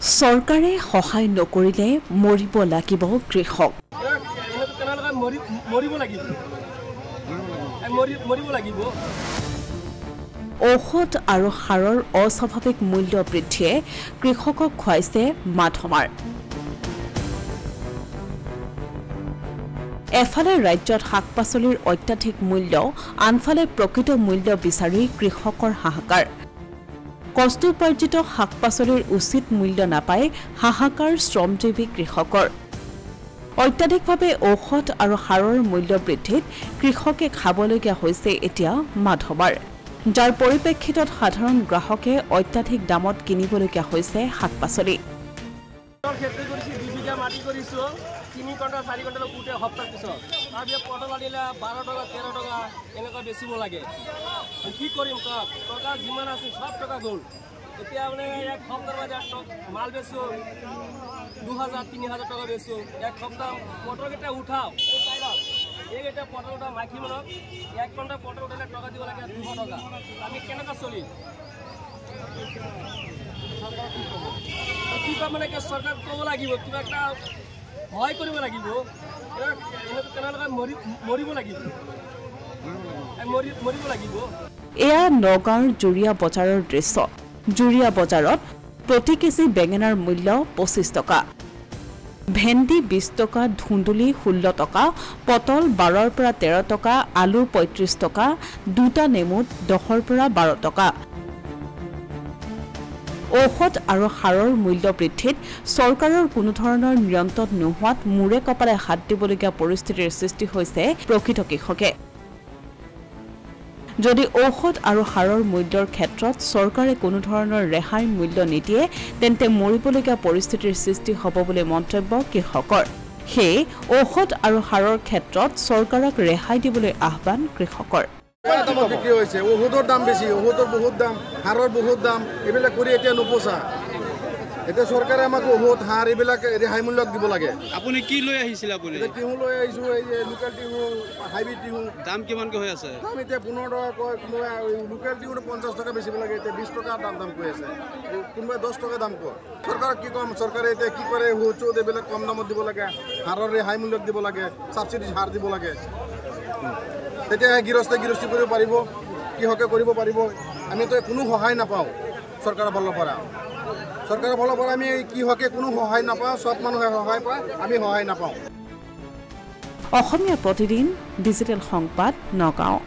চৰকাৰে সহায় নকৰিলে মৰিব লাগিব কৃষক। ঔষধ আৰু সাৰৰ অস্বাভাৱিক মূল্য বৃদ্ধিয়ে কৃষকক খুৱাইছে মাধমাৰ। এফালে ৰাজ্যত শাক-পাচলিৰ অত্যাধিক মূল্য, আনফালে প্ৰকৃত মূল্য বিচাৰি কৃষকৰ হাহাকাৰ। কষ্টোপাৰ্জিত শাক-পাচলিৰ উচিত মূল্য নাপায় হাহাকাৰ শ্ৰমজীৱী কৃষকৰ। অত্যাধিকভাৱে ঔষধ আৰু সাৰৰ মূল্য বৃদ্ধিত কৃষকে খাবলগীয়া হৈছে এতিয়া মাধমাৰ, যাৰ পৰিপ্ৰেক্ষিতত সাধাৰণ গ্ৰাহকে অত্যাধিক দামত কিনিবলগীয়া হৈছে শাক-পাচলি। তিনি ঘণ্টা 4 ঘণ্টা উঠে সপ্তাহ পিছত তাৰপিছত পটল আনিলে 12 টকা 13 টকা এনেকুৱা বেচিব লাগে। কি কৰিম কওক, টকা যিমান আছে সব টকা গ'ল। এতিয়া মানে এক সপ্তাহ বাজার মাল বেচো 2000 3000 টাকা বেচো। এক সপ্তাহ পটলকেইটা উঠাও এইকেইটা পটল উঠা মাইকী মানক 1 ঘণ্টা পটল উঠালে টকা দিব লাগে 200 টকা। আমি কেনেকৈ চলিম? কিবা মানে চৰকাৰ ক'ব লাগিব, কিবা একটা সহায় কৰিব লাগিব। এয়া নগাঁৱৰ জুৰিয়া বজাৰৰ দৃশ্য। জুৰিয়া বজাৰত প্ৰতি কেজি বেঙেনাৰ মূল্য 25 টকা, ভেন্দি 20 টকা, ধুন্দুলি 16 টকা, পটল 12ৰ পৰা 13 টকা, আলু 35 টকা, দুটা নেমুত 10ৰ পৰা 12 টকা। ঔষধ আৰু সাৰৰ মূল্য বৃদ্ধিত চৰকাৰৰ কোনো ধৰণৰ নিয়ন্ত্ৰণ নোহোৱাত মূৰে কপালে হাত দিবলগীয়া পৰিস্থিতিৰ সৃষ্টি হৈছে প্ৰকৃত কৃষকে। যদি ঔষধ আৰু সাৰৰ মূল্যৰ ক্ষেত্ৰত চৰকাৰে কোনো ধৰণৰ ৰেহাই মূল্য নিদিয়ে তেন্তে মৰিবলগীয়া পৰিস্থিতিৰ সৃষ্টি হ'ব বুলি মন্তব্য কৃষকৰ। সেয়ে ঔষধ আৰু সাৰৰ ক্ষেত্ৰত চৰকাৰক ৰেহাই দিবলৈ আহ্বান কৃষকৰ। বিক্ৰি হয়েছে ওষুধেৰ দাম বেশি, ওষুধেৰ বহুত দাম, সাৰেৰ বহুত দাম, এইবিলাক কৰে এতিয়া নোপোষা। এতিয়া চৰকাৰে আমাক ওষুধ সাৰ এইবিলাক ৰেহাই মূল্যত দিব লাগে। আপুনি কি লৈ আহিছিল? আপুনি টিহু লৈ আহিছোঁ, এই যে লোকেল টিহু, হাইব্ৰিড টিহু। দাম কিমানকৈ হৈ আছে? দাম এতিয়া 15 টকা কয়, কোনোবাই লোকেল টিহুটো 50 টকা বেচিব লাগে, এতিয়া 20 টকা দাম কৈ আছে, কোনোবাই 10 টকা দাম কয়। চৰকাৰক কি ক'ম, চৰকাৰে এতিয়া কি কৰে, ঔষধ এইবিলাক কম দামত দিব লাগে, সাৰৰ ৰেহাই মূল্যত দিব লাগে, ছাবচিডি সাৰ দিব লাগে। তেতিয়া গৃহস্থী কৰিব পাৰিব, কৃষকে কৰিব পাৰিব। আমিতো কোনো সহায় নাপাওঁ চৰকাৰৰ ফালৰ পৰা। চৰকাৰৰ ফালৰ পৰা আমি কৃষকে কোনো সহায় নাপাওঁ, সব মানুহে সহায় পায়, আমি সহায় নাপাওঁ। অসমীয়া প্ৰতিদিন ডিজিটেল সংবাদ নগাঁও।